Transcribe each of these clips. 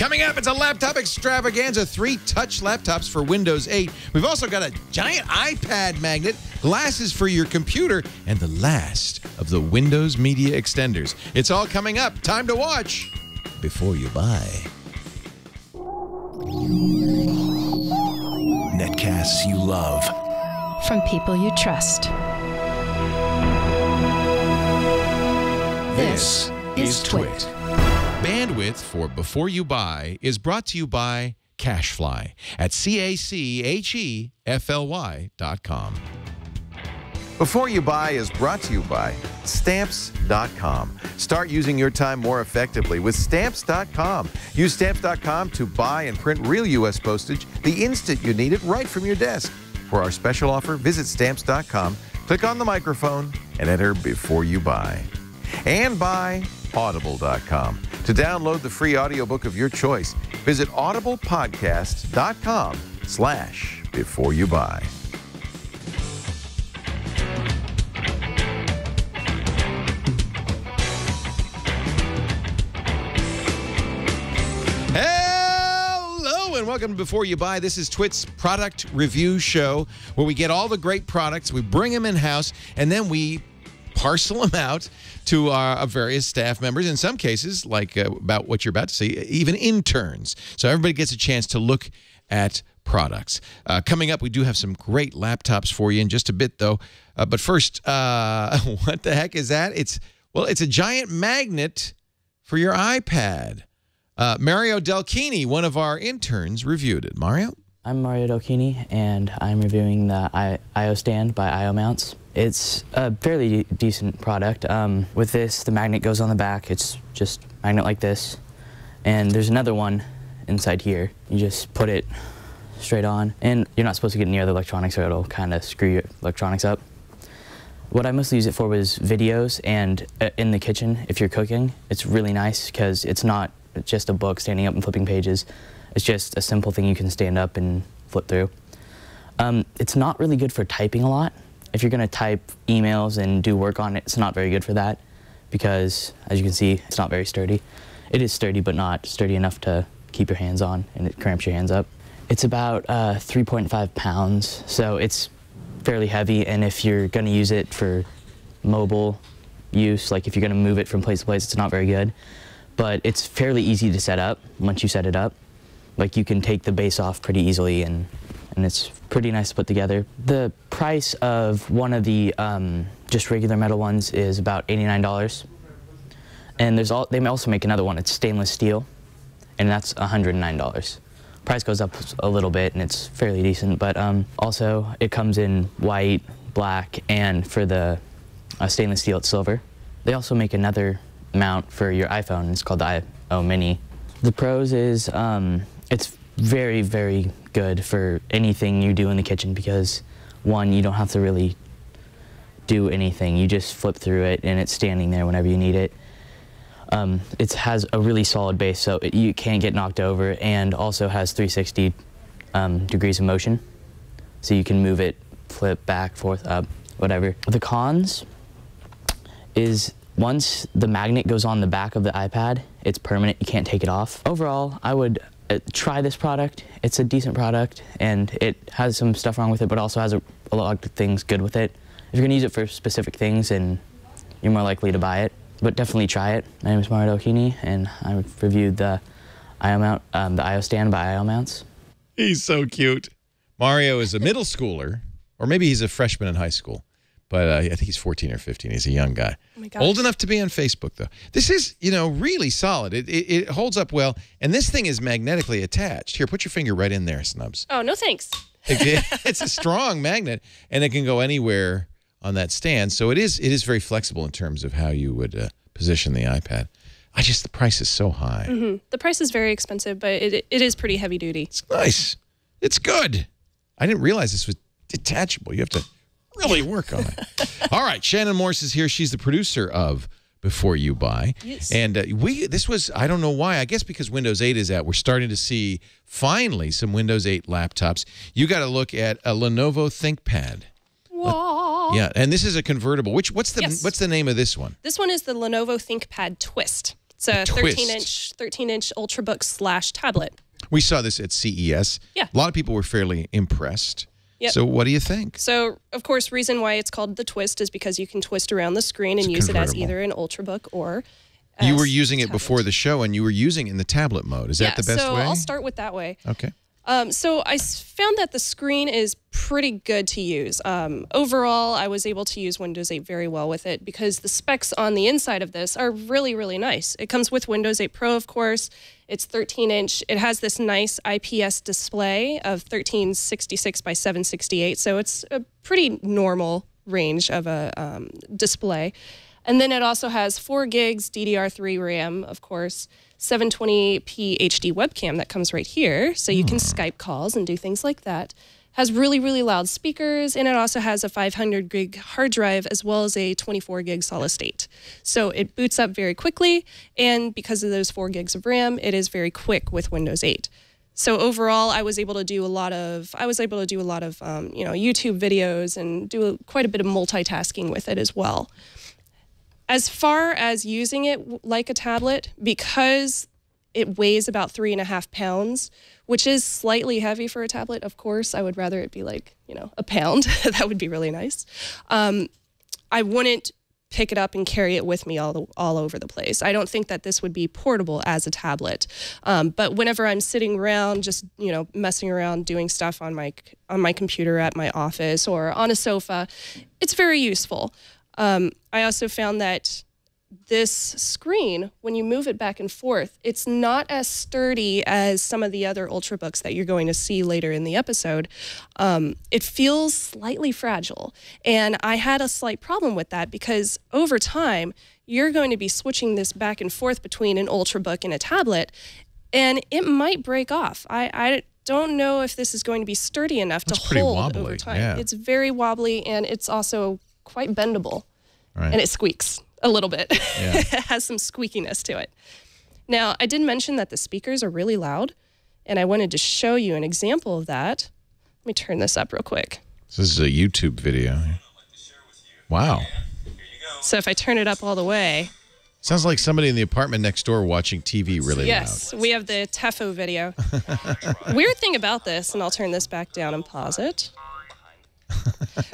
Coming up, it's a laptop extravaganza. 3 touch laptops for Windows 8. We've also got a giant iPad magnet, glasses for your computer, and the last of the Windows Media Extenders. It's all coming up. Time to watch before you buy. Netcasts you love. From people you trust. This is Twit. Bandwidth for Before You Buy is brought to you by CashFly at CACHEFLY.com. Before You Buy is brought to you by Stamps.com. Start using your time more effectively with Stamps.com. Use Stamps.com to buy and print real U.S. postage the instant you need it right from your desk. For our special offer, visit Stamps.com, click on the microphone, and enter Before You Buy. And by Audible.com. To download the free audiobook of your choice, visit audiblepodcast.com/Before You Buy. Hello and welcome to Before You Buy. This is Twit's product review show where we get all the great products, we bring them in-house, and then we parcel them out to our various staff members. In some cases, like about what you're about to see, even interns. So everybody gets a chance to look at products. Coming up, we do have some great laptops for you in just a bit, though. But first, what the heck is that? It's a giant magnet for your iPad. Mario Delchini, one of our interns, reviewed it. Mario? I'm Mario Delchini, and I'm reviewing the I/O stand by I/O Mounts. It's a fairly decent product. With this, the magnet goes on the back. It's just a magnet like this. And there's another one inside here. You just put it straight on. And you're not supposed to get near the electronics or it'll kind of screw your electronics up. What I mostly use it for was videos and in the kitchen, if you're cooking. It's really nice because it's not just a book standing up and flipping pages. It's just a simple thing you can stand up and flip through. It's not really good for typing a lot. If you're going to type emails and do work on it, it's not very good for that because, as you can see, it's not very sturdy. It is sturdy, but not sturdy enough to keep your hands on, and it cramps your hands up. It's about 3.5 pounds, so it's fairly heavy, and if you're going to use it for mobile use, like if you're going to move it from place to place, it's not very good. But it's fairly easy to set up once you set it up. Like you can take the base off pretty easily, and it's pretty nice to put together. The price of one of the just regular metal ones is about $89. And they may also make another one. It's stainless steel, and that's $109. Price goes up a little bit, and it's fairly decent. But also, it comes in white, black, and for the stainless steel, it's silver. They also make another mount for your iPhone. It's called the I/O Mini. The pros is it's very, very good for anything you do in the kitchen because, one, you don't have to really do anything. You just flip through it, and it's standing there whenever you need it. It has a really solid base, so you can't get knocked over, and also has 360 degrees of motion. So you can move it, flip, back, forth, up, whatever. The cons is once the magnet goes on the back of the iPad, it's permanent. You can't take it off. Overall, I would try this product. It's a decent product, and it has some stuff wrong with it, but also has a lot of things good with it. If you're going to use it for specific things, then you're more likely to buy it. But definitely try it. My name is Mario Delchini, and I reviewed the I/O mount, the I/O stand by I/O Mounts. He's so cute. Mario is a middle schooler, or maybe he's a freshman in high school. But I think he's 14 or 15. He's a young guy. Oh my gosh. Old enough to be on Facebook, though. This is, really solid. It holds up well. And this thing is magnetically attached. Here, put your finger right in there, Snubs. Oh, no thanks. It's a strong magnet, and it can go anywhere on that stand. So it is very flexible in terms of how you would position the iPad. The price is so high. Mm-hmm. The price is very expensive, but it is pretty heavy duty. It's nice. It's good. I didn't realize this was detachable. You have to really work on it. All right, Shannon Morse is here. She's the producer of Before You Buy. Yes. And this was, I don't know why, I guess because Windows 8 is out, we're starting to see, finally, some Windows 8 laptops. You got to look at a Lenovo Thinkpad. Whoa. Yeah, and this is a convertible. What's the name of this one? This one is the Lenovo Thinkpad Twist. It's a Twist. 13-inch Ultrabook / tablet. We saw this at CES. Yeah. A lot of people were fairly impressed. Yep. So what do you think? So, of course, reason why it's called the Twist is because you can twist around the screen and use it as either an Ultrabook or you were using it before the show, and you were using it in the tablet mode. Is that the best way? So I'll start with that way. Okay. So I found that the screen is pretty good to use. Overall, I was able to use Windows 8 very well with it because the specs on the inside of this are really, really nice. It comes with Windows 8 Pro, of course. It's 13-inch. It has this nice IPS display of 1366 by 768, so it's a pretty normal range of a display. And then it also has 4 gigs DDR3 RAM, of course, 720p HD webcam that comes right here, so you can Skype calls and do things like that. Has really, really loud speakers, and it also has a 500 gig hard drive as well as a 24 gig solid state. So it boots up very quickly, and because of those 4 gigs of RAM, it is very quick with Windows 8. So overall, I was able to do a lot of YouTube videos and do quite a bit of multitasking with it as well. As far as using it like a tablet, because it weighs about 3.5 pounds, which is slightly heavy for a tablet, of course. I would rather it be like, a pound. That would be really nice. I wouldn't pick it up and carry it with me all over the place. I don't think that this would be portable as a tablet. But whenever I'm sitting around, just, messing around, doing stuff on my computer at my office or on a sofa, it's very useful. I also found that this screen, when you move it back and forth, it's not as sturdy as some of the other Ultrabooks that you're going to see later in the episode. It feels slightly fragile. And I had a slight problem with that because over time, you're going to be switching this back and forth between an Ultrabook and a tablet, and it might break off. I don't know if this is going to be sturdy enough to hold over time. Yeah. It's very wobbly, and it's also quite bendable. Right. And it squeaks a little bit. Yeah. It has some squeakiness to it. Now, I did mention that the speakers are really loud, and I wanted to show you an example of that. Let me turn this up real quick. This is a YouTube video. Wow. So if I turn it up all the way. Sounds like somebody in the apartment next door watching TV really loud. Yes, we have the Tefo video. Weird thing about this, and I'll turn this back down and pause it.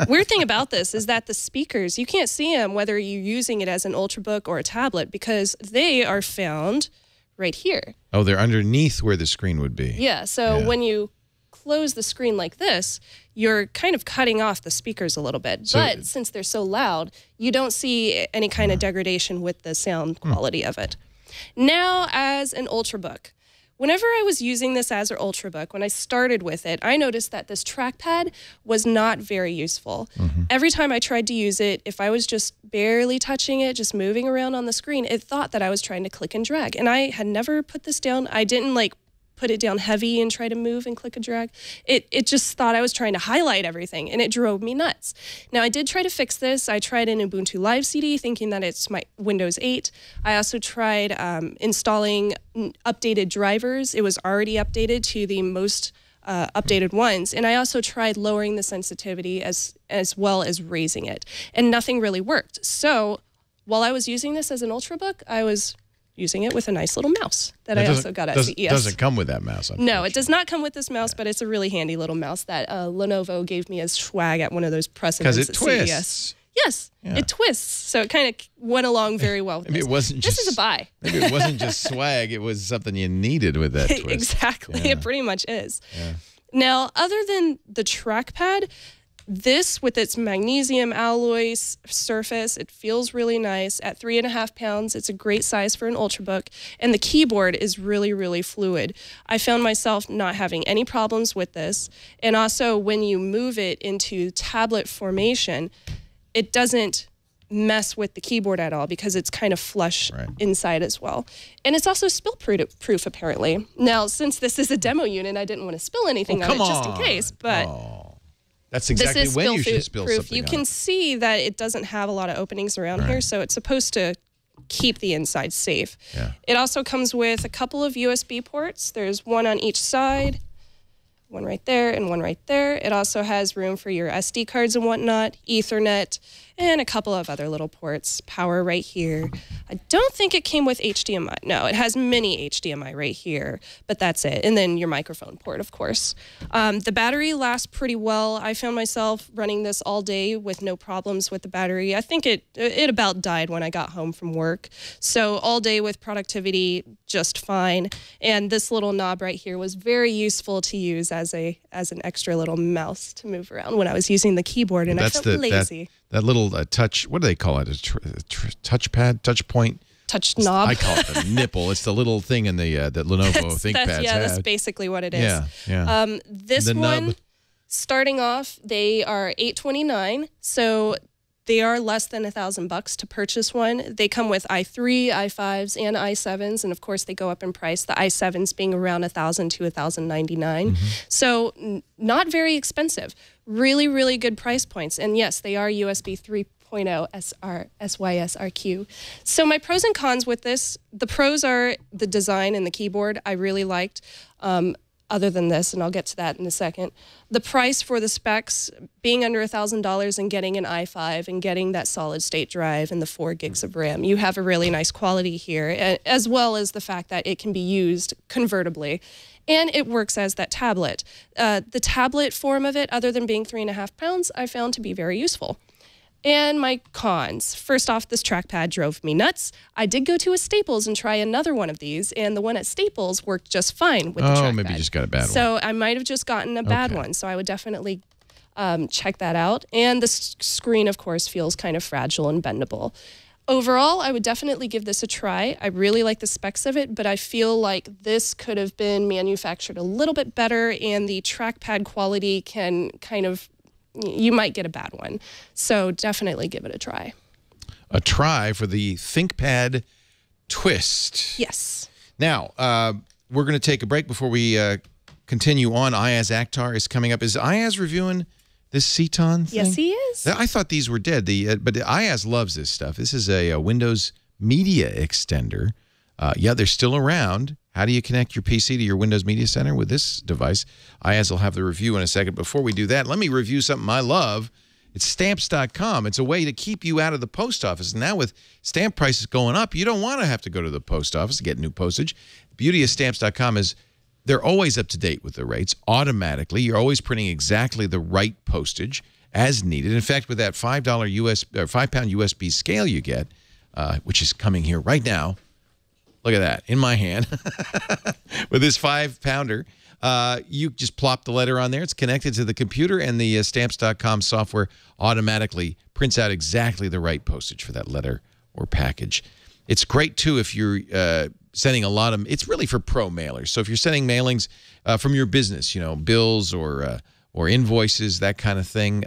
Weird thing about this is that the speakers, you can't see them whether you're using it as an Ultrabook or a tablet because they are found right here. Oh, they're underneath where the screen would be. Yeah, so when you close the screen like this, you're kind of cutting off the speakers a little bit. But since they're so loud, you don't see any kind of degradation with the sound quality of it. Now, as an Ultrabook, whenever I was using this as an Ultrabook, when I started with it, I noticed that this trackpad was not very useful. Every time I tried to use it, if I was just barely touching it, just moving around on the screen, it thought that I was trying to click and drag. And I had never put this down. I didn't put it down heavy and try to move and click and drag. It just thought I was trying to highlight everything, and it drove me nuts. Now, I did try to fix this. I tried an Ubuntu Live CD, thinking that it's my Windows 8. I also tried installing updated drivers. It was already updated to the most updated ones. And I also tried lowering the sensitivity as well as raising it, and nothing really worked. So while I was using this as an Ultrabook, I was using it with a nice little mouse that I also got at CES. It doesn't come with that mouse, No, it does not come with this mouse, but it's a really handy little mouse that Lenovo gave me as swag at one of those press events at CES. Because it twists. Yes, it twists. So it kind of went along very well with Maybe this. it wasn't just, this is a buy. Maybe it wasn't just swag. It was something you needed with that twist. Exactly. Yeah. It pretty much is. Yeah. Now, other than the trackpad, this, with its magnesium alloy surface, it feels really nice. At 3.5 pounds, it's a great size for an Ultrabook, and the keyboard is really, really fluid. I found myself not having any problems with this, and also when you move it into tablet formation, it doesn't mess with the keyboard at all because it's kind of flush inside as well. And it's also spill-proof, apparently. Now, since this is a demo unit, I didn't want to spill anything on it just in case, but... That's exactly this is when you should spill proof. something You can see that it doesn't have a lot of openings around here, so it's supposed to keep the inside safe. Yeah. It also comes with a couple of USB ports. There's one on each side, one right there and one right there. It also has room for your SD cards and whatnot, Ethernet, and a couple of other little ports. Power right here. I don't think it came with HDMI. No, it has mini HDMI right here, but that's it. And then your microphone port, of course. The battery lasts pretty well. I found myself running this all day with no problems with the battery. I think it about died when I got home from work. So all day with productivity, just fine. And this little knob right here was very useful to use as an extra little mouse to move around when I was using the keyboard, and I felt lazy. That little touch, what do they call it? A touchpad, touch point? Touch knob. I call it the nipple. It's the little thing in the that Lenovo Thinkpad. Yeah, that's basically what it is. Yeah. This one, starting off, they are $829, so they are less than $1,000 to purchase one. They come with i3, i5s, and i7s, and of course they go up in price. The i7s being around $1,000 to $1,099. So not very expensive. Really, really good price points. And yes, they are USB 3.0 SYSRQ. So my pros and cons with this, the pros are the design and the keyboard I really liked. Other than this, and I'll get to that in a second. The price for the specs, being under $1,000 and getting an i5 and getting that solid state drive and the 4 gigs of RAM, you have a really nice quality here, as well as the fact that it can be used convertibly. And it works as that tablet. The tablet form of it, other than being 3.5 pounds, I found to be very useful. And my cons. First off, this trackpad drove me nuts. I did go to a Staples and try another one of these, and the one at Staples worked just fine with the trackpad. Oh, maybe you just got a bad one. So I might have just gotten a bad one, so I would definitely check that out. And the screen, of course, feels kind of fragile and bendable. Overall, I would definitely give this a try. I really like the specs of it, but I feel like this could have been manufactured a little bit better, and the trackpad quality can kind of, you might get a bad one. So definitely give it a try. A try for the ThinkPad Twist. Yes. Now, we're going to take a break before we continue on. Ayaz Akhtar is coming up. Is Ayaz reviewing this Ceton thing? Yes, he is. I thought these were dead. But Ayaz loves this stuff. This is a Windows Media Extender. Yeah, they're still around. How do you connect your PC to your Windows Media Center with this device? Ayaz will have the review in a second. Before we do that, let me review something I love. It's Stamps.com. It's a way to keep you out of the post office. Now with stamp prices going up, you don't want to have to go to the post office to get new postage. The beauty of Stamps.com is they're always up to date with the rates automatically. You're always printing exactly the right postage as needed. In fact, with that £5 5-pound USB scale you get, which is coming here right now, look at that in my hand with this 5-pounder. You just plop the letter on there. It's connected to the computer, and the Stamps.com software automatically prints out exactly the right postage for that letter or package. It's great, too, if you're sending a lot of – it's really for pro mailers. So if you're sending mailings from your business, you know, bills or invoices, that kind of thing,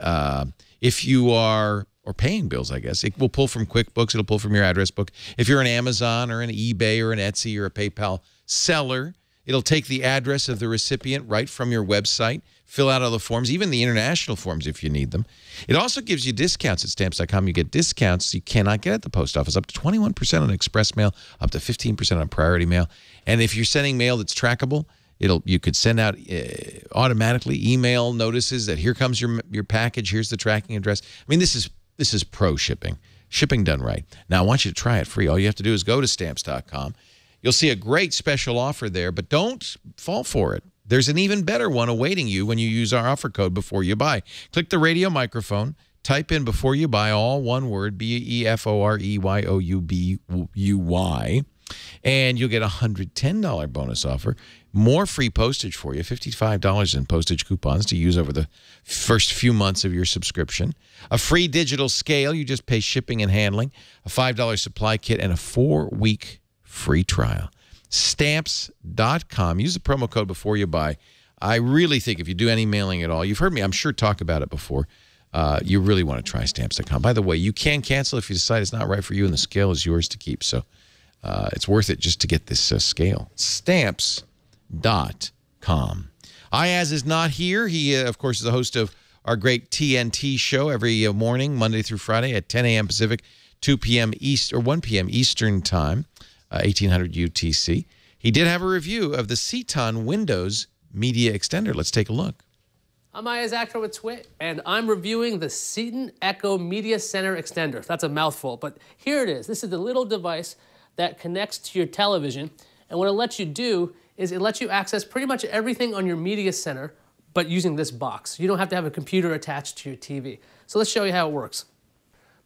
if you are – or paying bills, I guess. It will pull from QuickBooks. It'll pull from your address book. If you're an Amazon or an eBay or an Etsy or a PayPal seller, it'll take the address of the recipient right from your website, fill out all the forms, even the international forms if you need them. It also gives you discounts at Stamps.com. You get discounts you cannot get at the post office, up to 21% on express mail, up to 15% on priority mail. And if you're sending mail that's trackable, you could send out automatically email notices that here comes your package, here's the tracking address. I mean, this is pro shipping done right. Now, I want you to try it free. All you have to do is go to Stamps.com. You'll see a great special offer there, but don't fall for it. There's an even better one awaiting you when you use our offer code before you buy. Click the radio microphone, type in before you buy, all one word, BEFOREYOUBUY, and you'll get a $110 bonus offer. More free postage for you, $55 in postage coupons to use over the first few months of your subscription. A free digital scale, you just pay shipping and handling, a $5 supply kit, and a 4-week free trial. Stamps.com. Use the promo code before you buy. I really think if you do any mailing at all, you've heard me, I'm sure, talk about it before. You really want to try Stamps.com. By the way, you can cancel if you decide it's not right for you, and the scale is yours to keep. So it's worth it just to get this scale. Stamps.com. Ayaz is not here. He, of course, is the host of our great TNT show every morning, Monday through Friday at 10 a.m. Pacific, 2 p.m. East, or 1 p.m. Eastern Time, 1800 UTC. He did have a review of the Ceton Windows Media Extender. Let's take a look. I'm Isaac with Twit, and I'm reviewing the Seaton Echo Media Center Extender. That's a mouthful, but here it is. This is the little device that connects to your television, and what it lets you do is it lets you access pretty much everything on your media center, but using this box. You don't have to have a computer attached to your TV. So let's show you how it works.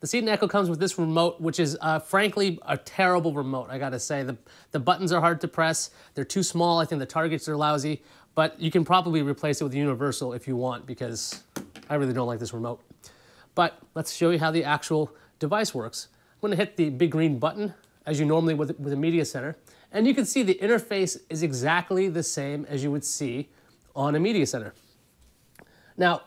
The Seaton Echo comes with this remote, which is frankly a terrible remote, I gotta say. The buttons are hard to press, they're too small, I think the targets are lousy, but you can probably replace it with a universal if you want, because I really don't like this remote. But let's show you how the actual device works. I'm gonna hit the big green button, as you normally with a media center, and you can see the interface is exactly the same as you would see on a media center. Now,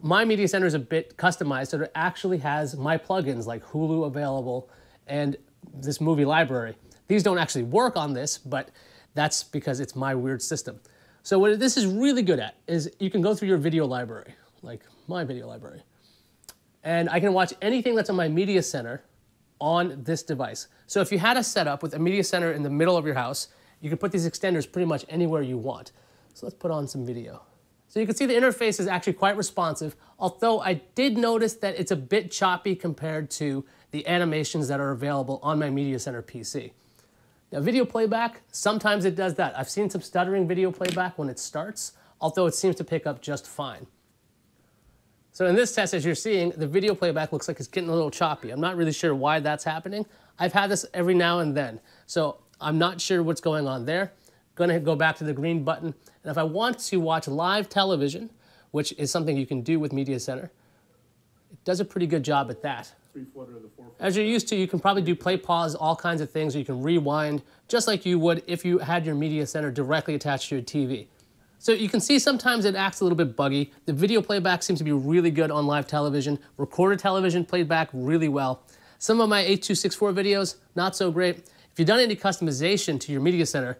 my media center is a bit customized, so it actually has my plugins like Hulu available and this movie library. These don't actually work on this, but that's because it's my weird system. So what this is really good at is you can go through your video library, like my video library, and I can watch anything that's on my media center on this device. So if you had a setup with a media center in the middle of your house, you can put these extenders pretty much anywhere you want. So let's put on some video. So you can see the interface is actually quite responsive, although I did notice that it's a bit choppy compared to the animations that are available on my media center PC. Now, video playback, sometimes it does that. I've seen some stuttering video playback when it starts, although it seems to pick up just fine. So in this test, as you're seeing, the video playback looks like it's getting a little choppy. I'm not really sure why that's happening. I've had this every now and then, so I'm not sure what's going on there. Gonna go back to the green button, and if I want to watch live television, which is something you can do with Media Center, it does a pretty good job at that. As you're used to, you can probably do play, pause, all kinds of things, or you can rewind, just like you would if you had your Media Center directly attached to your TV. So you can see sometimes it acts a little bit buggy. The video playback seems to be really good on live television. Recorded television played back really well. Some of my 8264 videos, not so great. If you've done any customization to your Media Center,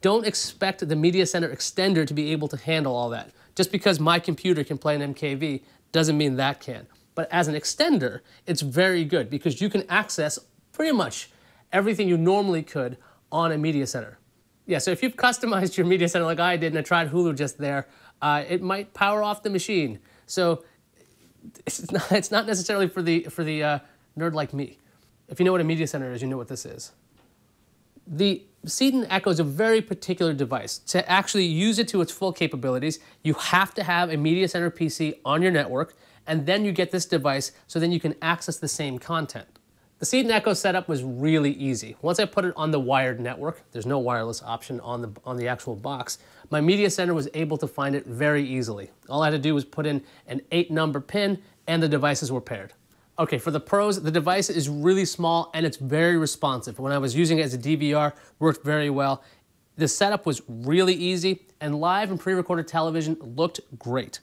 don't expect the Media Center extender to be able to handle all that. Just because my computer can play an MKV doesn't mean that can. But as an extender, it's very good because you can access pretty much everything you normally could on a Media Center. Yeah, so if you've customized your Media Center like I did and I tried Hulu just there, it might power off the machine. So it's not necessarily for the nerd like me. If you know what a Media Center is, you know what this is. The Seaton Echo is a very particular device. To actually use it to its full capabilities, you have to have a Media Center PC on your network, and then you get this device so then you can access the same content. The Seaton Echo setup was really easy. Once I put it on the wired network, there's no wireless option on the actual box, my Media Center was able to find it very easily. All I had to do was put in an 8-number pin and the devices were paired. Okay, for the pros, the device is really small and it's very responsive. When I was using it as a DVR, it worked very well. The setup was really easy and live and pre-recorded television looked great.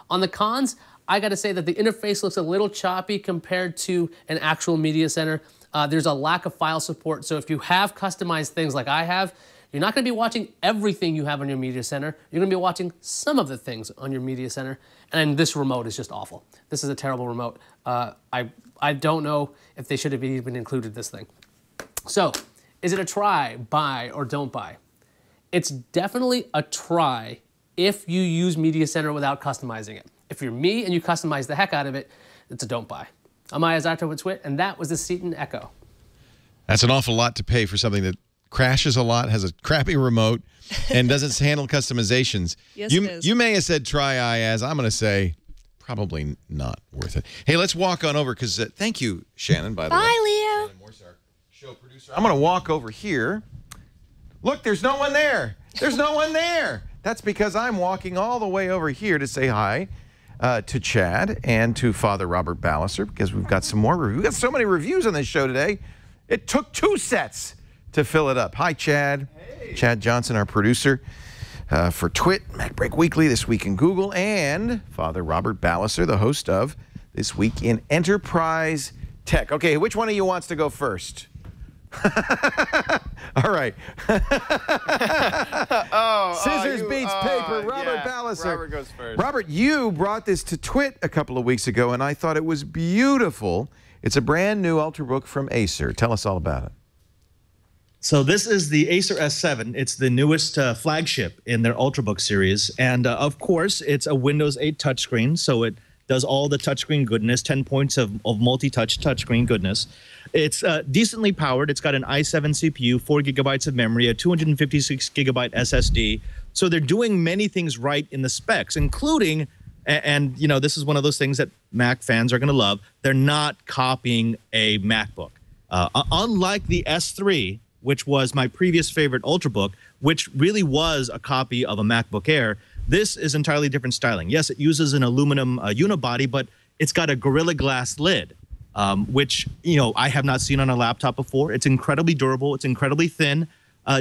On the cons, I gotta say that the interface looks a little choppy compared to an actual Media Center. There's a lack of file support, so if you have customized things like I have, you're not gonna be watching everything you have on your Media Center. You're gonna be watching some of the things on your Media Center, and this remote is just awful. This is a terrible remote. I don't know if they should have even included this thing. So, is it a try, buy, or don't buy? It's definitely a try if you use Media Center without customizing it. If you're me and you customize the heck out of it, it's a don't buy. I'm Isaac with Twit, and that was the Seaton Echo. That's an awful lot to pay for something that crashes a lot, has a crappy remote, and doesn't handle customizations. Yes, it is. You may have said try Ayaz. I'm going to say probably not worth it. Hey, let's walk on over because thank you, Shannon, by the way. Bye, Leo. Shannon Morse, our show producer. I'm going to walk over here. Look, there's no one there. There's no one there. That's because I'm walking all the way over here to say hi to Chad and to Father Robert Ballister because we've got some more reviews. We've got so many reviews on this show today. It took 2 sets to fill it up. Hi, Chad. Hey. Chad Johnson, our producer for Twit, Mac Break Weekly, This Week in Google, and Father Robert Ballister, the host of This Week in Enterprise Tech. Okay, which one of you wants to go first? All right. Scissors beats paper. Robert Ballister. Robert goes first. Robert, you brought this to Twit a couple of weeks ago, and I thought it was beautiful. It's a brand new Ultrabook from Acer. Tell us all about it. So this is the Acer S7. It's the newest flagship in their Ultrabook series. And of course, it's a Windows 8 touchscreen, so it does all the touchscreen goodness, 10 points of multi-touch touchscreen goodness. It's decently powered. It's got an i7 CPU, 4 gigabytes of memory, a 256 gigabyte SSD. So they're doing many things right in the specs, including, and you know, this is one of those things that Mac fans are going to love, they're not copying a MacBook. Unlike the S3, which was my previous favorite Ultrabook, which really was a copy of a MacBook Air, this is entirely different styling. Yes, it uses an aluminum unibody, but it's got a Gorilla Glass lid, which, you know, I have not seen on a laptop before. It's incredibly durable. It's incredibly thin.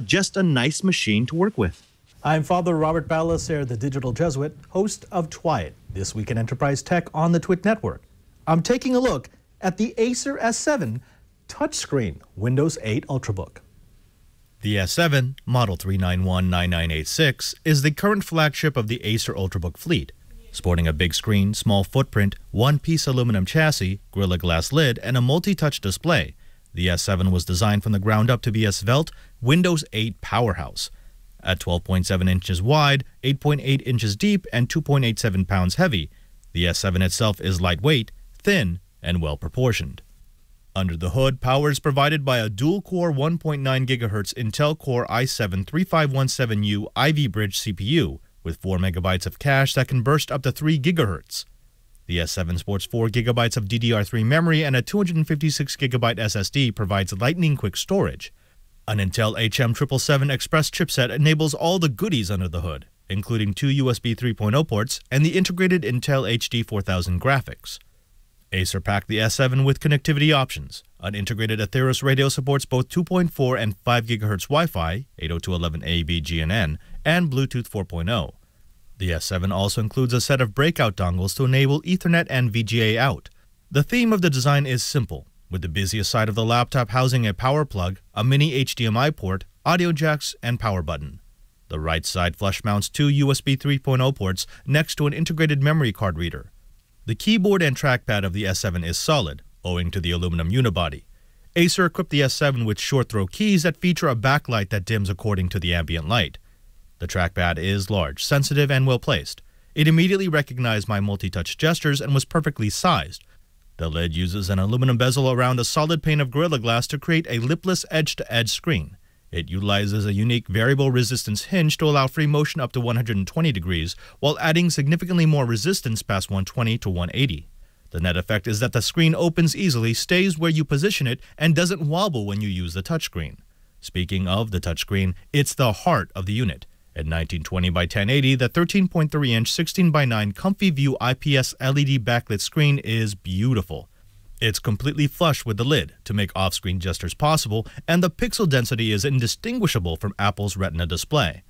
Just a nice machine to work with. I'm Father Robert Balacer, the digital Jesuit, host of Twiit, This Week in Enterprise Tech on the Twit Network. I'm taking a look at the Acer S7 touchscreen Windows 8 Ultrabook. The S7, model 3919986, is the current flagship of the Acer Ultrabook fleet. Sporting a big screen, small footprint, one-piece aluminum chassis, Gorilla Glass lid, and a multi-touch display, the S7 was designed from the ground up to be a svelte Windows 8 powerhouse. At 12.7 inches wide, 8.8 inches deep, and 2.87 pounds heavy, the S7 itself is lightweight, thin, and well-proportioned. Under the hood, power is provided by a dual-core 1.9 GHz Intel Core i7-3517U Ivy Bridge CPU with 4 megabytes of cache that can burst up to 3 GHz. The S7 sports 4 gigabytes of DDR3 memory, and a 256 gigabyte SSD provides lightning-quick storage. An Intel HM777 Express chipset enables all the goodies under the hood, including 2 USB 3.0 ports and the integrated Intel HD 4000 graphics. Acer packed the S7 with connectivity options. An integrated Atheros radio supports both 2.4 and 5 GHz Wi-Fi, 802.11a/b GNN, and Bluetooth 4.0. The S7 also includes a set of breakout dongles to enable Ethernet and VGA out. The theme of the design is simple, with the busiest side of the laptop housing a power plug, a mini HDMI port, audio jacks, and power button. The right side flush mounts 2 USB 3.0 ports next to an integrated memory card reader. The keyboard and trackpad of the S7 is solid, owing to the aluminum unibody. Acer equipped the S7 with short-throw keys that feature a backlight that dims according to the ambient light. The trackpad is large, sensitive, and well-placed. It immediately recognized my multi-touch gestures and was perfectly sized. The lid uses an aluminum bezel around a solid pane of Gorilla Glass to create a lipless edge-to-edge screen. It utilizes a unique variable resistance hinge to allow free motion up to 120 degrees, while adding significantly more resistance past 120 to 180. The net effect is that the screen opens easily, stays where you position it, and doesn't wobble when you use the touchscreen. Speaking of the touchscreen, it's the heart of the unit. At 1920 by 1080, the 13.3-inch 16 by 9 Comfy View IPS LED backlit screen is beautiful. It's completely flush with the lid to make off-screen gestures possible, and the pixel density is indistinguishable from Apple's Retina display.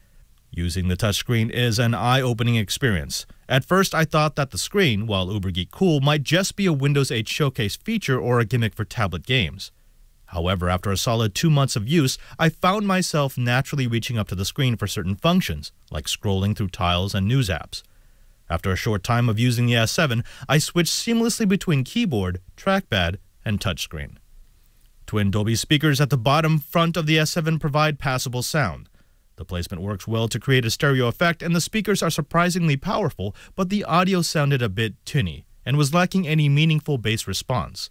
Using the touchscreen is an eye-opening experience. At first, I thought that the screen, while uber-geek cool, might just be a Windows 8 showcase feature or a gimmick for tablet games. However, after a solid 2 months of use, I found myself naturally reaching up to the screen for certain functions, like scrolling through tiles and news apps. After a short time of using the S7, I switched seamlessly between keyboard, trackpad, and touchscreen. Twin Dolby speakers at the bottom front of the S7 provide passable sound. The placement works well to create a stereo effect, and the speakers are surprisingly powerful, but the audio sounded a bit tinny and was lacking any meaningful bass response.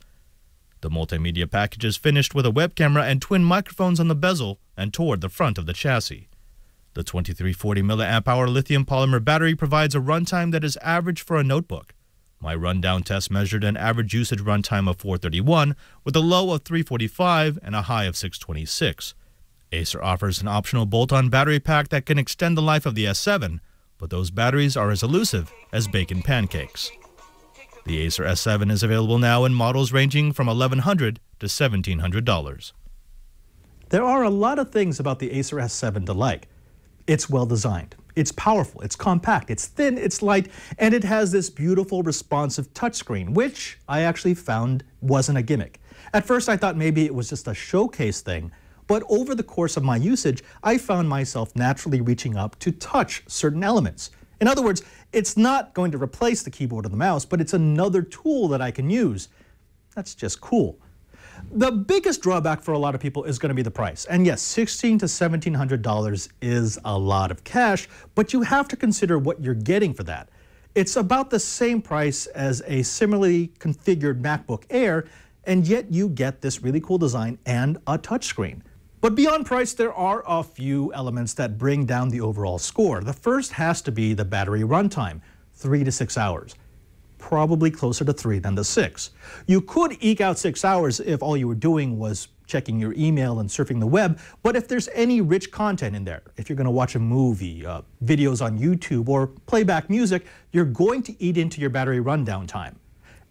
The multimedia package is finished with a web camera and twin microphones on the bezel and toward the front of the chassis. The 2340 mAh lithium polymer battery provides a runtime that is average for a notebook. My rundown test measured an average usage runtime of 431, with a low of 345 and a high of 626. Acer offers an optional bolt-on battery pack that can extend the life of the S7, but those batteries are as elusive as bacon pancakes. The Acer S7 is available now in models ranging from $1,100 to $1,700. There are a lot of things about the Acer S7 to like. It's well designed, it's powerful, it's compact, it's thin, it's light, and it has this beautiful responsive touchscreen, which I actually found wasn't a gimmick. At first I thought maybe it was just a showcase thing, but over the course of my usage, I found myself naturally reaching up to touch certain elements. In other words, it's not going to replace the keyboard or the mouse, but it's another tool that I can use. That's just cool. The biggest drawback for a lot of people is going to be the price. And yes, $1,600 to $1,700 is a lot of cash, but you have to consider what you're getting for that. It's about the same price as a similarly configured MacBook Air, and yet you get this really cool design and a touchscreen. But beyond price, there are a few elements that bring down the overall score. The first has to be the battery runtime, 3 to 6 hours. Probably closer to 3 than the 6. You could eke out 6 hours if all you were doing was checking your email and surfing the web, but if there's any rich content in there, if you're going to watch a movie, videos on YouTube, or playback music, you're going to eat into your battery rundown time.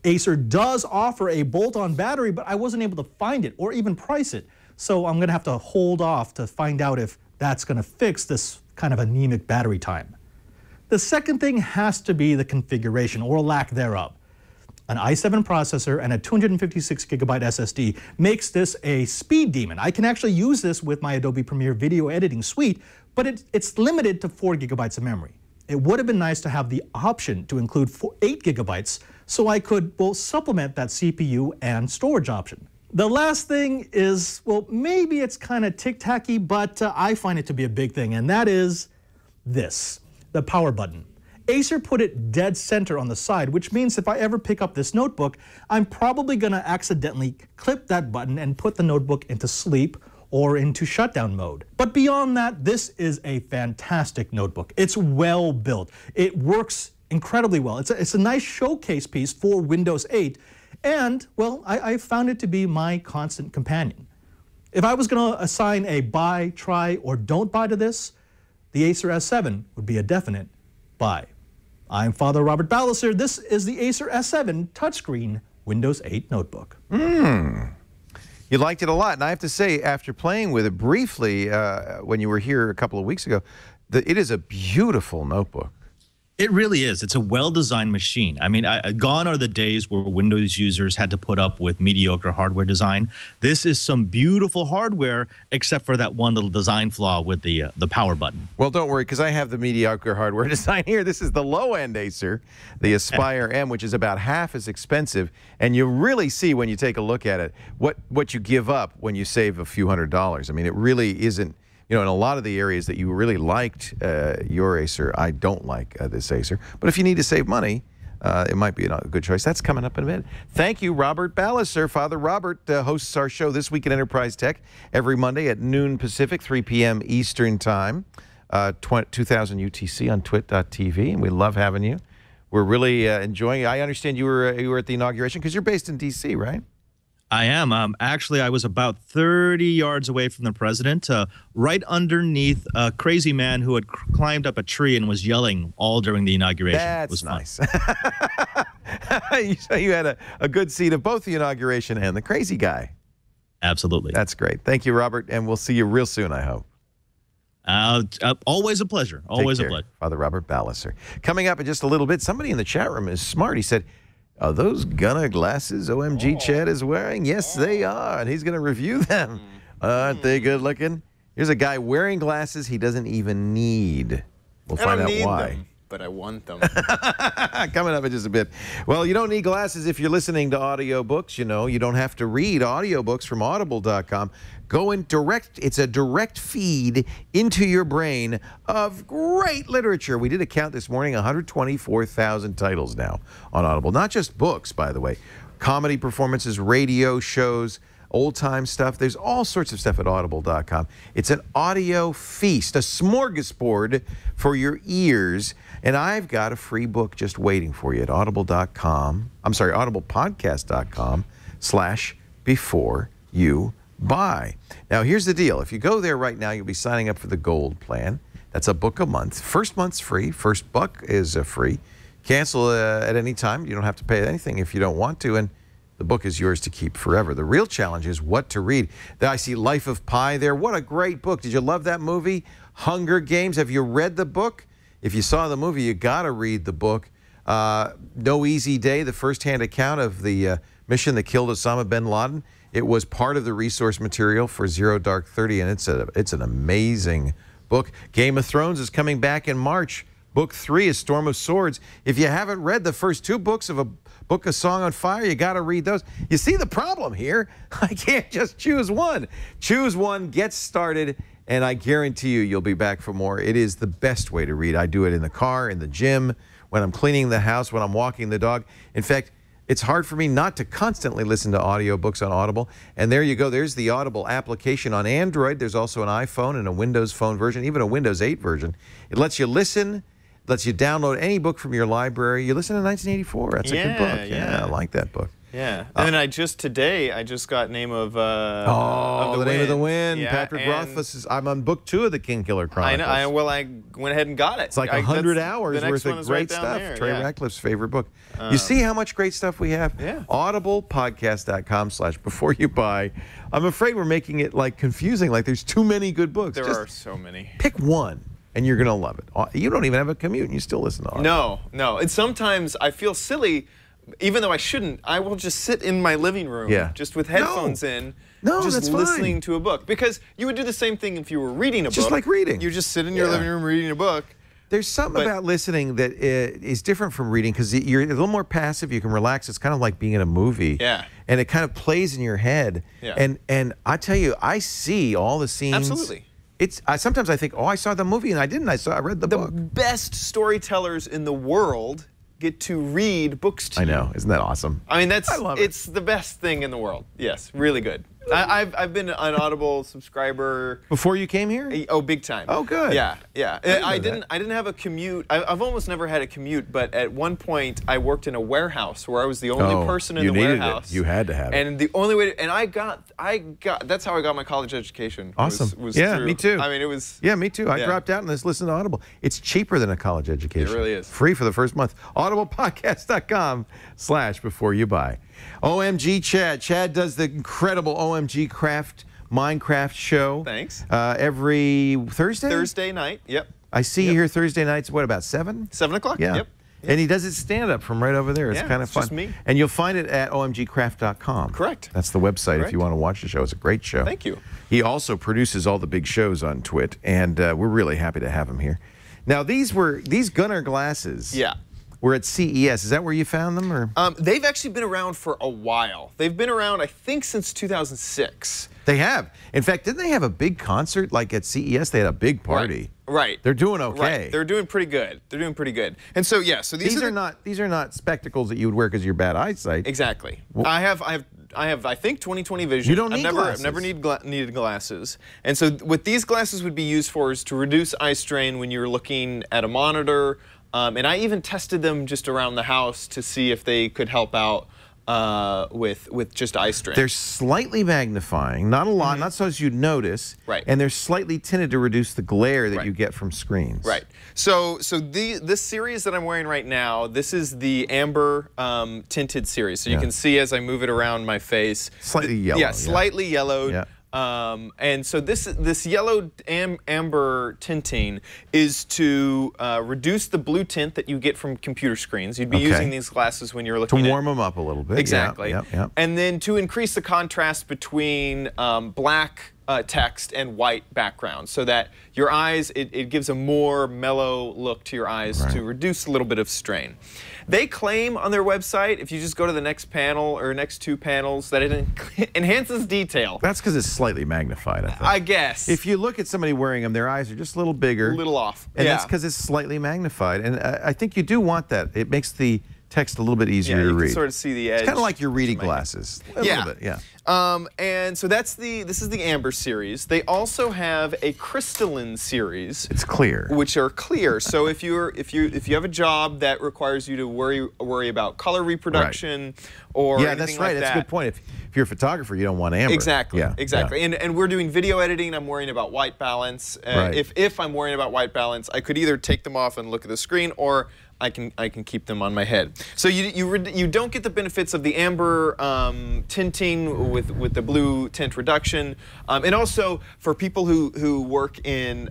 Acer does offer a bolt-on battery, but I wasn't able to find it or even price it, so I'm going to have to hold off to find out if that's going to fix this kind of anemic battery time. The second thing has to be the configuration, or lack thereof. An i7 processor and a 256GB SSD makes this a speed demon. I can actually use this with my Adobe Premiere video editing suite, but it's limited to 4GB of memory. It would have been nice to have the option to include 8GB so I could both supplement that CPU and storage option. The last thing is, well, maybe it's kind of tic-tacky, but I find it to be a big thing, and that is this, the power button. Acer put it dead center on the side, which means if I ever pick up this notebook, I'm probably going to accidentally clip that button and put the notebook into sleep or into shutdown mode. But beyond that, this is a fantastic notebook. It's well built. It works incredibly well. It's a nice showcase piece for Windows 8, and, well, I found it to be my constant companion. If I was going to assign a buy, try, or don't buy to this, the Acer S7 would be a definite buy. I'm Father Robert Balliser. This is the Acer S7 touchscreen Windows 8 notebook. You liked it a lot, and I have to say, after playing with it briefly when you were here a couple of weeks ago, it is a beautiful notebook. It really is. It's a well-designed machine. I mean, gone are the days where Windows users had to put up with mediocre hardware design. This is some beautiful hardware, except for that one little design flaw with the power button. Well, don't worry, because I have the mediocre hardware design here. This is the low-end Acer, the Aspire M, which is about half as expensive. And you really see when you take a look at it what you give up when you save a few $100s. I mean, it really isn't. You know, in a lot of the areas that you really liked your Acer, I don't like this Acer. But if you need to save money, it might be a good choice. That's coming up in a minute. Thank you, Robert Balliser. Father Robert hosts our show This Week in Enterprise Tech every Monday at noon Pacific, 3 p.m. Eastern Time, 2000 UTC on twit.tv, and we love having you. We're really enjoying it. I understand you were at the inauguration because you're based in D.C., right? I am. Actually, I was about 30 yards away from the president, right underneath a crazy man who had climbed up a tree and was yelling all during the inauguration. That's it was nice. You had a good seat of both the inauguration and the crazy guy. Absolutely. That's great. Thank you, Robert, and we'll see you real soon, I hope. Always a pleasure. Always a pleasure. Father Robert Balliser. Coming up in just a little bit, somebody in the chat room is smart. He said, are those Gunnar glasses OMG Chad is wearing? Yes, they are, and he's going to review them. Aren't they good looking? Here's a guy wearing glasses he doesn't even need. We'll find out why. Them, but I want them. Coming up in just a bit. Well, you don't need glasses if you're listening to audiobooks. You know, you don't have to read audiobooks from audible.com. Go in direct, it's a direct feed into your brain of great literature. We did a count this morning, 124,000 titles now on Audible. Not just books, by the way. Comedy performances, radio shows, old-time stuff. There's all sorts of stuff at audible.com. It's an audio feast, a smorgasbord for your ears. And I've got a free book just waiting for you at audible.com. I'm sorry, audiblepodcast.com/beforeyoubuy. Now, here's the deal. If you go there right now, you'll be signing up for the Gold plan. That's a book a month. First month's free. First buck is free. Cancel at any time. You don't have to pay anything if you don't want to. And the book is yours to keep forever. The real challenge is what to read. I see Life of Pi there. What a great book. Did you love that movie? Hunger Games. Have you read the book? If you saw the movie, you got to read the book. No Easy Day, the first-hand account of the mission that killed Osama bin Laden. It was part of the resource material for Zero Dark 30, and it's an amazing book. Game of Thrones is coming back in March. Book 3 is Storm of Swords. If you haven't read the first 2 books of a Book of Song on Fire. You got to read those. You see the problem here? I can't just choose one. Choose one, get started, and I guarantee you'll be back for more. It is the best way to read. I do it in the car, in the gym, when I'm cleaning the house, when I'm walking the dog. In fact, it's hard for me not to constantly listen to audiobooks on Audible. And there you go. There's the Audible application on Android. There's also an iPhone and a Windows Phone version, even a Windows 8 version. It lets you listen, lets you download any book from your library. You listen to 1984. That's a good book. Yeah, I like that book. Yeah. And then today I just got Name of the Name of the Wind. Yeah, Patrick Rothfuss is, I'm on book 2 of the King Killer Chronicles. I went ahead and got it. It's like 100 hours worth of great stuff. Trey Ratcliffe's favorite book. You see how much great stuff we have? Yeah. audiblepodcast.com/beforeyoubuy. I'm afraid we're making it like confusing, like there's too many good books. There are so many. Pick one, and you're going to love it. You don't even have a commute, and you still listen to Audible. No. And sometimes I feel silly. Even though I shouldn't, I will just sit in my living room, just with headphones in, just listening to a book. Because you would do the same thing if you were reading a book. Just like reading. You just sit in your living room reading a book. There's something about listening that is different from reading because you're a little more passive. You can relax. It's kind of like being in a movie. Yeah. And it kind of plays in your head. Yeah. And I tell you, I see all the scenes. Absolutely. Sometimes I think, I saw the movie and I didn't. I read the book. The best storytellers in the world get to read books to you. I know. Isn't that awesome? I mean, I love it. It's the best thing in the world. Yes, really good. I've been an Audible subscriber before you came here. Oh, big time. Oh, good. Yeah. I didn't have a commute. I've almost never had a commute, but at one point I worked in a warehouse where I was the only person in the warehouse. You had to have it. And the only way, I got. That's how I got my college education. Awesome. Was yeah, through, me too. I mean, it was. Yeah, me too. I dropped out and just listened to Audible. It's cheaper than a college education. It really is. Free for the first month. audiblepodcast.com/beforeyoubuy. OMG Chad. Chad does the incredible OMG Craft Minecraft show. Thanks. Every Thursday? Thursday night, yep. I see you here Thursday nights, what, about 7? 7 o'clock, yeah. Yep. And he does it stand-up from right over there. It's kind of fun. Just me. And you'll find it at omgcraft.com. Correct. That's the website if you want to watch the show. It's a great show. Thank you. He also produces all the big shows on Twit, and we're really happy to have him here. Now, these Gunnar glasses. Yeah. We're at CES. Is that where you found them? Or? They've actually been around for a while. They've been around, I think, since 2006. They have. In fact, didn't they have a big concert like at CES? They had a big party. Right. They're doing okay. Right. They're doing pretty good. And so these are not spectacles that you would wear because of your bad eyesight. Exactly. Well, I have I think 20/20 vision. You don't need glasses. I've never needed glasses. And so what these glasses would be used for is to reduce eye strain when you're looking at a monitor. And I even tested them just around the house to see if they could help out with just eye strain. They're slightly magnifying, not a lot, not so as you'd notice. Right. And they're slightly tinted to reduce the glare that you get from screens. Right. So this series that I'm wearing right now, this is the amber tinted series. So you can see as I move it around my face. Slightly yellow. Yeah, slightly yellowed. Yeah. And so this yellow amber tinting is to reduce the blue tint that you get from computer screens. You'd be using these glasses when you're looking to warm them up a little bit. Exactly. Yeah. And then to increase the contrast between black text and white background so that your eyes, it gives a more mellow look to your eyes to reduce a little bit of strain. They claim on their website, if you just go to the next panel or next 2 panels, that it enhances detail. That's because it's slightly magnified, I think. I guess. If you look at somebody wearing them, their eyes are just a little bigger. A little off. And that's because it's slightly magnified. And I think you do want that. It makes the text a little bit easier to read. You can sort of see the edge. It's kind of like your reading glasses. A little bit, yeah. And so this is the amber series. They also have a crystalline series. It's clear. Which are clear. So if you have a job that requires you to worry about color reproduction or anything that's right. like That's a good point. If you're a photographer, you don't want amber. Exactly. Yeah, exactly. Yeah. And we're doing video editing. I'm worrying about white balance. If I'm worrying about white balance, I could either take them off and look at the screen, or I can keep them on my head. So you don't get the benefits of the amber tinting with the blue tint reduction, and also for people who work in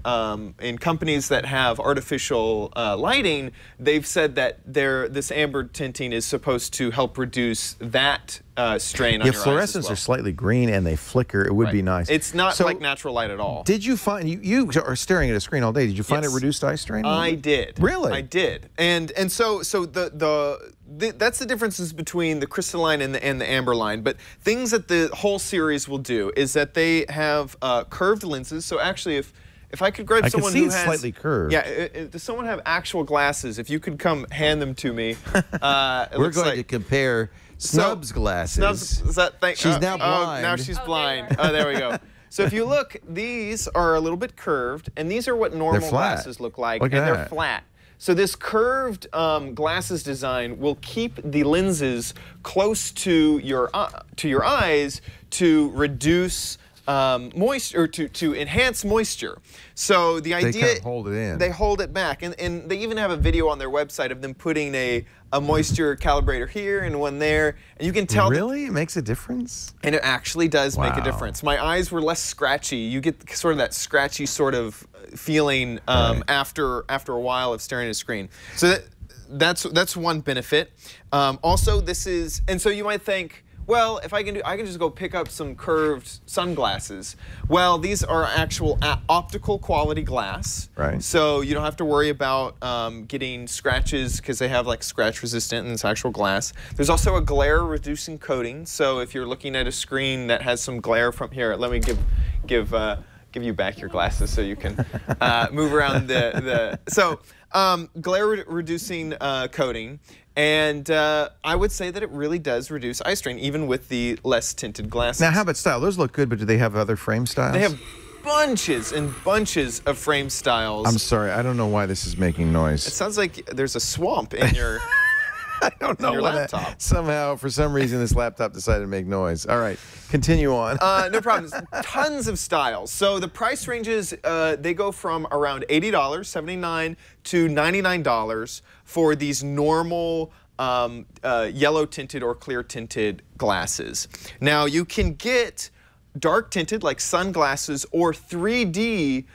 companies that have artificial lighting, they've said that this amber tinting is supposed to help reduce reduce that strain on your eyes as fluorescents well. are slightly green and they flicker. It would be nice. It's not So, like natural light at all. Did you find, you are staring at a screen all day, did you find it reduced eye strain? I did. Really? I did. And so that's the differences between the crystalline and the amber line. But things that the whole series will do is that they have curved lenses. So actually, if I could grab someone who has slightly curved. Yeah, does someone have actual glasses? If you could come hand them to me. We're going to compare Snub's glasses. Snub's, is that thing? She's now Oh, blind. now she's blind. Oh, there we go. So if you look, these are a little bit curved, and these are what normal glasses look like, Look and at they're that. flat. So this curved glasses design will keep the lenses close to your eyes to reduce moisture, or to enhance moisture. So the idea, they kind of hold it in. They hold it back, and they even have a video on their website of them putting a moisture calibrator here and one there, and you can tell. Really? It makes a difference? And it actually does make a Wow. difference. My eyes were less scratchy. You get sort of that scratchy sort of feeling after a while of staring at a screen. So that's one benefit. Also, this is, and so you might think, well, if I can just go pick up some curved sunglasses. Well, these are actual optical quality glass. Right. So you don't have to worry about getting scratches because they have like scratch resistant and it's actual glass. There's also a glare reducing coating. So if you're looking at a screen that has some glare from here, let me give you back your glasses so you can move around so glare reducing coating. And I would say that it really does reduce eye strain, even with the less tinted glasses. Now, how about style? Those look good, but do they have other frame styles? They have bunches and bunches of frame styles. I'm sorry, I don't know why this is making noise. It sounds like there's a swamp in your I don't know your why laptop. Somehow, for some reason, this laptop decided to make noise. All right, continue on. No problem. Tons of styles. So the price ranges, they go from around $80, $79 to $99 for these normal yellow tinted or clear tinted glasses. Now you can get dark tinted like sunglasses or 3D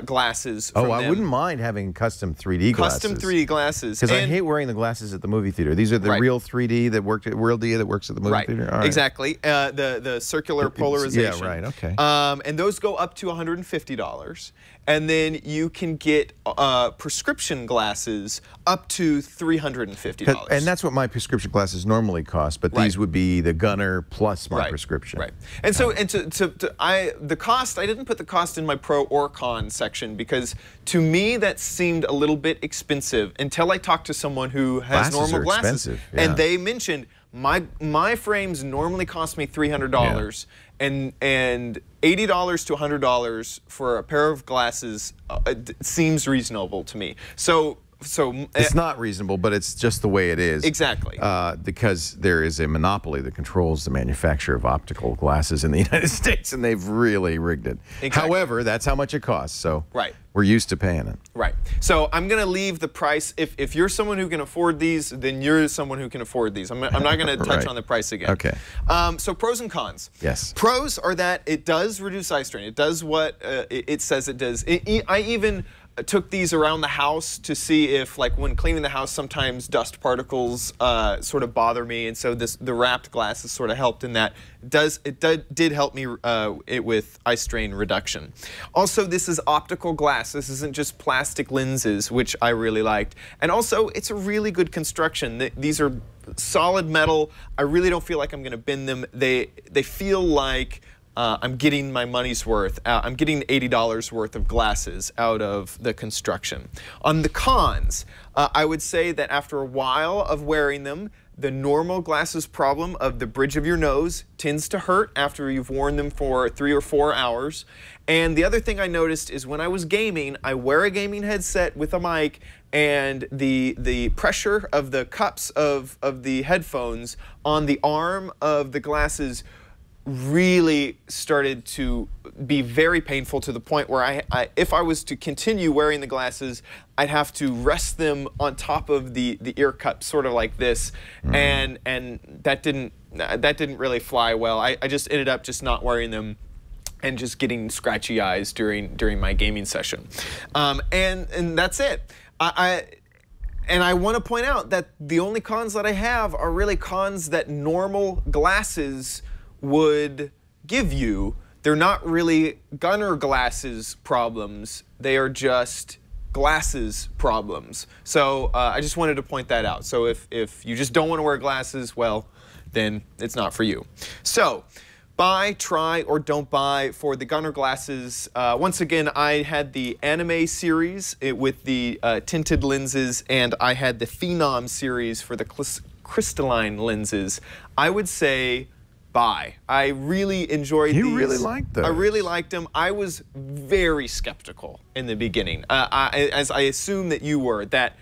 glasses from I them. wouldn't mind having custom 3D glasses. Custom 3D glasses. Because I hate wearing the glasses at the movie theater. These are the real 3D that works at the movie theater? All right. Exactly. The circular polarization. Yeah, right, okay. And those go up to $150. And then you can get prescription glasses up to $350. And that's what my prescription glasses normally cost, but these would be the Gunnar plus my prescription. Right. And so, the cost, I didn't put the cost in my pro or con section because to me that seemed a little bit expensive until I talked to someone who has normal glasses. Expensive, and they mentioned my frames normally cost me $300 and $80 to $100 for a pair of glasses seems reasonable to me. So it's not reasonable, but it's just the way it is. Exactly. Because there is a monopoly that controls the manufacture of optical glasses in the United States, and they've really rigged it. Exactly. However, that's how much it costs, so we're used to paying it. Right. So I'm going to leave the price. If you're someone who can afford these, then you're someone who can afford these. I'm not going to touch on the price again. Okay. So pros and cons. Yes. Pros are that it does reduce eye strain. It does what it says it does. I even took these around the house to see if, like, when cleaning the house, sometimes dust particles sort of bother me, and so the wrapped glasses sort of helped in that. It did help me with eye strain reduction. Also, this is optical glass. This isn't just plastic lenses, which I really liked. And also, it's a really good construction. These are solid metal. I really don't feel like I'm going to bend them. They feel like I'm getting my money's worth. I'm getting $80 worth of glasses out of the construction. On the cons, I would say that after a while of wearing them, the normal glasses problem of the bridge of your nose tends to hurt after you've worn them for 3 or 4 hours. And the other thing I noticed is when I was gaming, I wear a gaming headset with a mic, and the pressure of the cups of the headphones on the arm of the glasses really started to be very painful, to the point where if I was to continue wearing the glasses, I'd have to rest them on top of the ear cup, sort of like this, and that didn't really fly well. I just ended up just not wearing them and just getting scratchy eyes during my gaming session, and that's it. And I want to point out that the only cons that I have are really cons that normal glasses would give you. They're not really Gunnar glasses problems. They are just glasses problems. So I just wanted to point that out. So if you just don't want to wear glasses, well, then it's not for you. So buy, try, or don't buy for the Gunnar glasses. Once again, I had the anime series with the tinted lenses, and I had the Phenom series for the crystalline lenses. I would say buy. I really enjoyed these. You really liked those. I really liked them. I was very skeptical in the beginning, as I assume that you were, that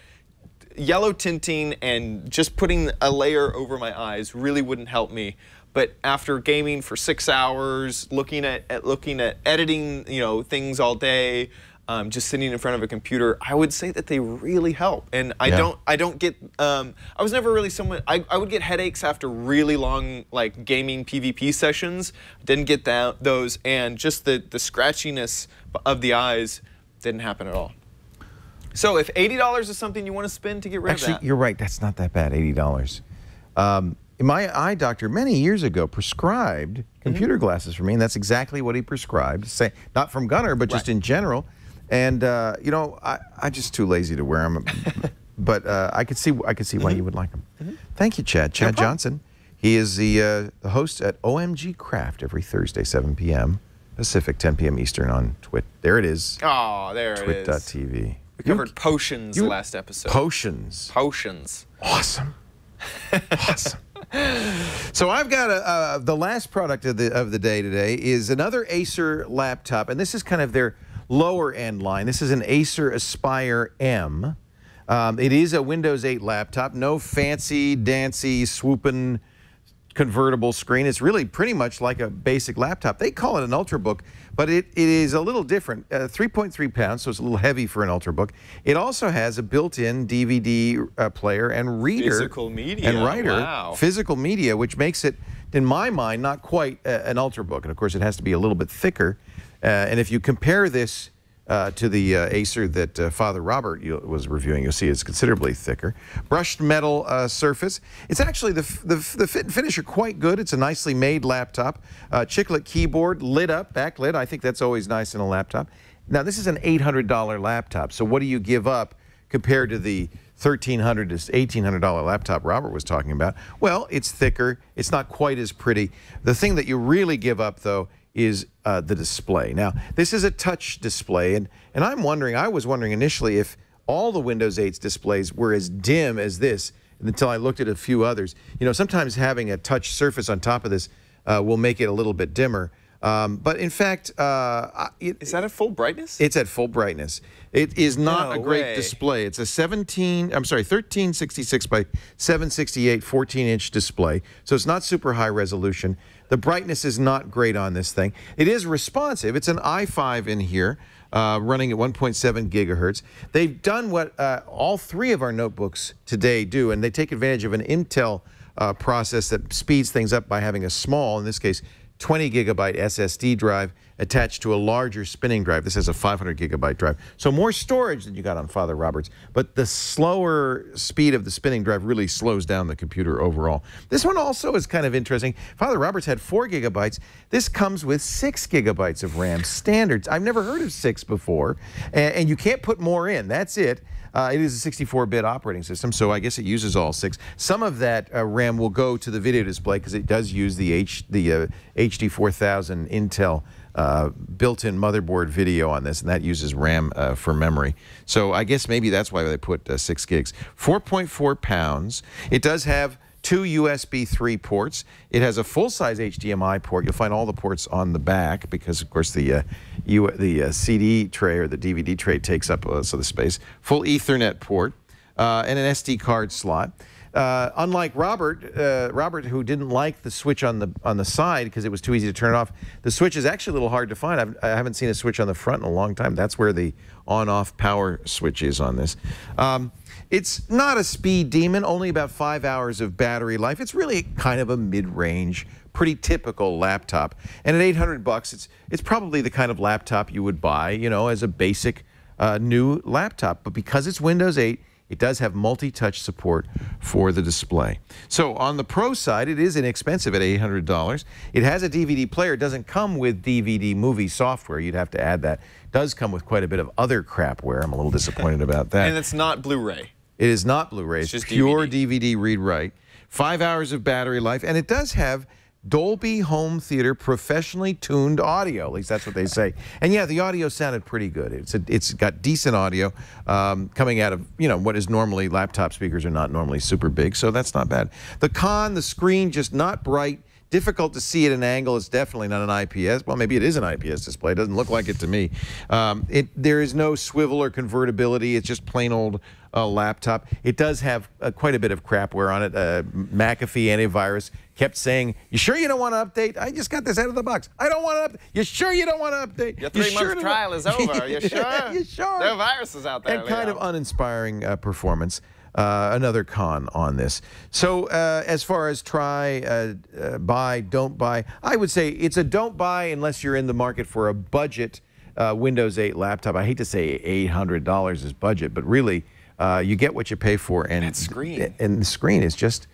yellow tinting and just putting a layer over my eyes really wouldn't help me. But after gaming for 6 hours, looking at editing, things all day, just sitting in front of a computer, I would say that they really help. And I don't get. I was never really someone. I would get headaches after really long gaming PvP sessions. Didn't get those, and just the scratchiness of the eyes didn't happen at all. So if $80 is something you want to spend to get rid of that. Actually, you're right. That's not that bad. $80. My eye doctor many years ago prescribed computer glasses for me, and that's exactly what he prescribed. Say, not from Gunnar, but just in general. And I'm just too lazy to wear them. But I could see why you would like them. Thank you, Chad. Chad Johnson. He is the host at OMG Craft every Thursday, 7 p.m. Pacific, 10 p.m. Eastern on Twit. There it is. Oh, there it is. Twit.tv. We covered potions last episode. Potions. Potions. Awesome. Awesome. So I've got the last product of the day today is another Acer laptop, and this is kind of their lower end line. This is an Acer Aspire M. It is a Windows 8 laptop, no fancy dancy swooping convertible screen. It's really pretty much like a basic laptop. They call it an Ultrabook, but it is a little different. 3.3 pounds, so it's a little heavy for an Ultrabook. It also has a built-in DVD player and reader. Physical media. And writer. Wow. Physical media, which makes it, in my mind, not quite an Ultrabook. And of course, it has to be a little bit thicker. And if you compare this to the Acer that Father Robert was reviewing, you'll see it's considerably thicker. Brushed metal surface. It's actually, the fit and finish are quite good. It's a nicely made laptop. Chiclet keyboard, lit up, backlit. I think that's always nice in a laptop. Now, this is an $800 laptop, so what do you give up compared to the $1,300 to $1,800 laptop Robert was talking about? Well, it's thicker. It's not quite as pretty. The thing that you really give up, though, is the display. Now, this is a touch display, and I was wondering initially if all the Windows 8's displays were as dim as this, until I looked at a few others. Sometimes having a touch surface on top of this will make it a little bit dimmer. But in fact, is that at full brightness? It's at full brightness. It is not a great display. It's a 1366 by 768 14-inch display, so it's not super high resolution. The brightness is not great on this thing. It is responsive. It's an i5 in here, running at 1.7 gigahertz. They've done what all three of our notebooks today do, and they take advantage of an Intel process that speeds things up by having a small, in this case, 20 gigabyte SSD drive attached to a larger spinning drive. This has a 500 gigabyte drive. So more storage than you got on Father Robert's, but the slower speed of the spinning drive really slows down the computer overall. This one also is kind of interesting. Father Robert's had 4 gigabytes. This comes with 6 gigabytes of RAM standards. I've never heard of 6 before, and you can't put more in. That's it. It is a 64-bit operating system, so I guess it uses all 6. Some of that RAM will go to the video display because it does use the HD 4000 Intel built-in motherboard video on this, and that uses RAM for memory. So I guess maybe that's why they put 6 gigs. 4.4 pounds. It does have 2 USB 3 ports. It has a full-size HDMI port. You'll find all the ports on the back because, of course, the CD tray or the DVD tray takes up most of the space. Full Ethernet port and an SD card slot. Unlike Robert, who didn't like the switch on the side because it was too easy to turn it off, the switch is actually a little hard to find. I haven't seen a switch on the front in a long time. That's where the on-off power switch is on this. It's not a speed demon, only about 5 hours of battery life. It's really kind of a mid-range, pretty typical laptop. And at $800, it's probably the kind of laptop you would buy, as a basic new laptop. But because it's Windows 8, It does have multi-touch support for the display. So on the Pro side, it is inexpensive at $800. It has a DVD player. It doesn't come with DVD movie software. You'd have to add that. It does come with quite a bit of other crapware. I'm a little disappointed about that. And it's not Blu-ray. It is not Blu-ray. It's just pure DVD read-write. 5 hours of battery life, and it does have Dolby Home Theater professionally tuned audio. At least that's what they say. And yeah, the audio sounded pretty good. It's got decent audio coming out of, you know, what is normally, laptop speakers are not normally super big, so that's not bad. The con, the screen just not bright, difficult to see at an angle. It's definitely not an IPS. Well, maybe it is an IPS display. It doesn't look like it to me. There is no swivel or convertibility. It's just plain old laptop. It does have quite a bit of crapware on it. McAfee antivirus kept saying, "You sure you don't want to update? I just got this out of the box. I don't want to update. You sure you don't want to update? Your 3-month trial is over. You sure? You sure? There are viruses out there. And kind of uninspiring performance. Another con on this. So as far as try, buy, don't buy, I would say it's a don't buy unless you're in the market for a budget Windows 8 laptop. I hate to say $800 is budget, but really you get what you pay for, and that screen. And the screen is just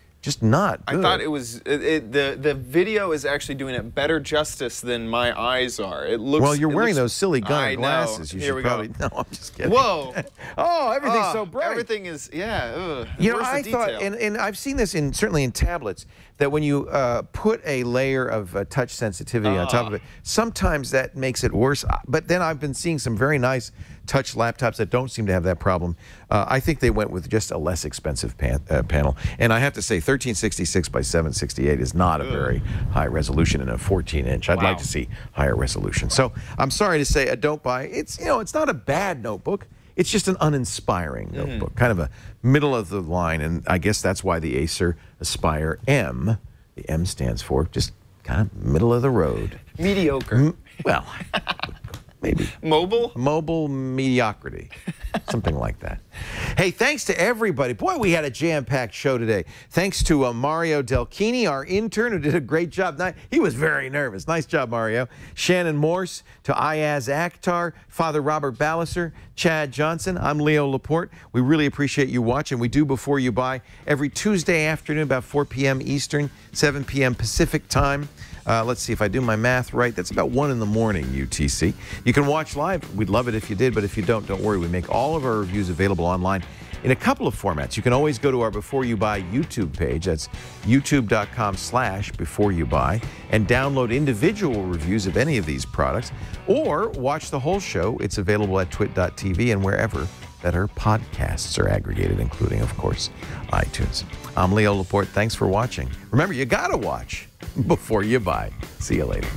not good. I thought it was the video is actually doing it better justice than my eyes are. It looks. Well, you're wearing those silly Gunnar glasses. You Here should we probably. go. No, I'm just kidding. Whoa! Oh, everything's so bright. Everything is, yeah. Ugh. You know, Where's I the thought, detail? and I've seen this certainly in tablets, that when you put a layer of touch sensitivity on top of it, sometimes that makes it worse. But then I've been seeing some very nice touch laptops that don't seem to have that problem. I think they went with just a less expensive panel. And I have to say, 1366 by 768 is not a very high resolution in a 14-inch. I'd like to see higher resolution. So I'm sorry to say, don't buy. It's, you know, it's not a bad notebook. It's just an uninspiring notebook, kind of a middle of the line, and I guess that's why the Acer Aspire M, the M stands for just kind of middle of the road. Mediocre. Well, maybe. Mobile mediocrity. Something like that. Hey, thanks to everybody. Boy, we had a jam-packed show today. Thanks to Mario Delchini, our intern, who did a great job. He was very nervous. Nice job, Mario. Shannon Morse, to Ayaz Akhtar, Father Robert Balliser, Chad Johnson. I'm Leo Laporte. We really appreciate you watching. We do Before You Buy every Tuesday afternoon, about 4 p.m. Eastern, 7 p.m. Pacific time. Let's see if I do my math right. That's about 1 in the morning UTC. You can watch live. We'd love it if you did, but if you don't worry. We make all of our reviews available online in a couple of formats. You can always go to our Before You Buy YouTube page. That's youtube.com/beforeyoubuy, and download individual reviews of any of these products, or watch the whole show. It's available at twit.tv and wherever better podcasts are aggregated, including, of course, iTunes. I'm Leo Laporte. Thanks for watching. Remember, you gotta watch before you buy. See you later.